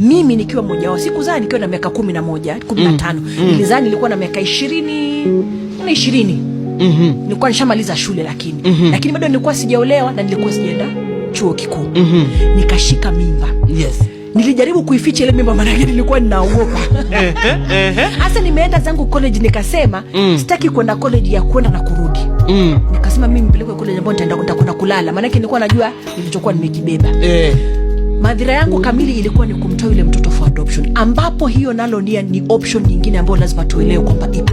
mimi nikiwa mmoja wao. Sikuzaa nikiwa na miaka 11, 15. Nilizaa nilikuwa na miaka 20. Nilikuwa nishamaliza shule lakini bado nilikuwa sijaolewa na nilikuwa sijaenda chuo kikuu. Nikashika mimba. Yes. Nilijaribu kuificha ile mimba maana nilikuwa ninaogopa. Hasa nimeenda zangu college nikasema sitaki kwenda college ya kwenda na kurudi. Nikasema mimi nipelekwe college ambapo nitakwenda kulala maana nilikuwa najua nilichokuwa nimekibeba. Madhira yangu kamili ilikuwa ni kumtoa yule mtoto for adoption, ambapo hiyo nalo ni option nyingine ambayo lazima tuelewe kwamba ipo.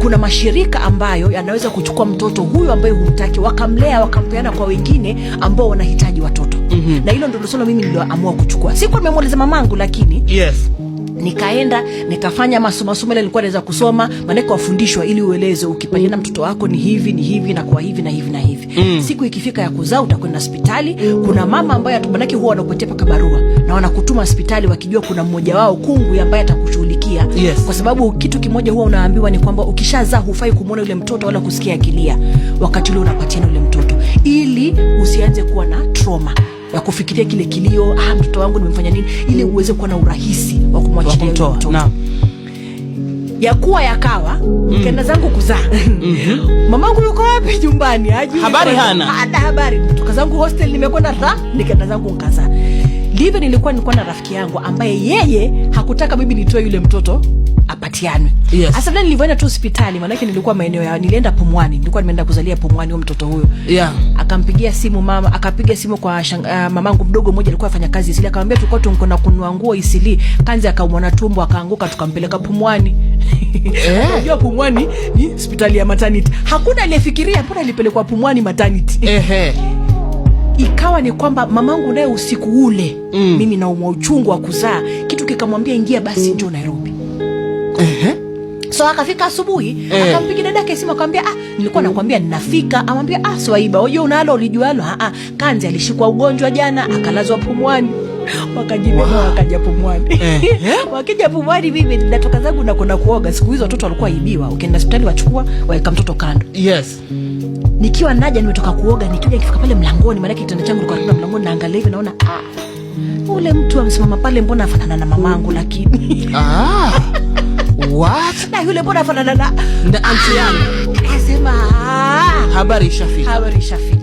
Kuna mashirika ambayo yanaweza kuchukua mtoto huyo ambaye humtaki, wakamlea wakampeana kwa wengine ambao wanahitaji watoto. Na hilo ndio solo mimi nilioamua kuchukua. Sikuwa nimemueleza mamangu lakini nikaenda nikafanya masomo ile nilikuwa naweza kusoma, maana kwa wafundishwa ili ueleze ukipatiana mtoto wako ni hivi na kwa hivi na hivi na hivi. Siku ikifika ya kuzaa utakwenda hospitali, kuna mama ambaye atumanaki huwa wanakupatia paka barua na wanakutuma hospitali wakijua kuna mmoja wao kungwi ambaye atakushughulikia. Kwa sababu kitu kimoja huwa unaambiwa ni kwamba ukishazaa hufai kumuona yule mtoto wala kusikia akilia wakati ule unapatiana yule mtoto, ili usianze kuwa na trauma ya kufikiria kile kilio, mtoto wangu nimemfanya nini, ili uweze kuwa na urahisi wa kumwachilia mtoto. Ya kuwa yakawa nikaenda zangu kuzaa. Mamangu yuko wapi nyumbani? Habari hana. Habari. Kutoka zangu hostel nimekwenda nikaenda zangu nikazaa. Live nilikuwa na rafiki yangu ambaye yeye hakutaka mimi nitoe yule mtoto apatianwe. Hasa vile nilivyoenda tu hospitali maana yake nilikuwa maeneo ya nilienda Pumwani, nilikuwa nimeenda kuzalia Pumwani huyo mtoto huyo. Akampigia simu mama, akapiga simu kwa mamangu mdogo mmoja alikuwa afanya kazi Isili, akamwambia tulikuwa tunakwenda kununua nguo Isili, kanzi akaumwa na tumbo akaanguka, tukampeleka Pumwani. Unajua Pumwani ni hospitali ya maternity. Hakuna aliyefikiria mbona alipelekwa Pumwani maternity. Ikawa ni kwamba mamangu naye usiku ule mimi na uchungu wa kuzaa, kitu kikamwambia ingia basi njoo Nairobi. So akafika asubuhi, akampigia dadake simu akamwambia nilikuwa nakwambia ninafika. Amwambia Swaiba, wewe unalo ulijualo? Kanzi alishikwa ugonjwa jana akalazwa Pumwani. Wakajibeba wakaja Pumwani. Wakija Pumwani mimi natoka zangu na kwenda kuoga. Siku hizo watoto walikuwa ibiwa, ukienda hospitali wachukua waweka mtoto kando. Nikiwa naja nimetoka kuoga, nikija nikifika pale mlangoni maana kitanda changu kilikuwa karibu na mlangoni, naangalia hivi naona ule mtu amesimama pale mbona afanana na mamangu lakini. What? Na yule mbona afanana na auntie yangu. Akasema habari ishafika.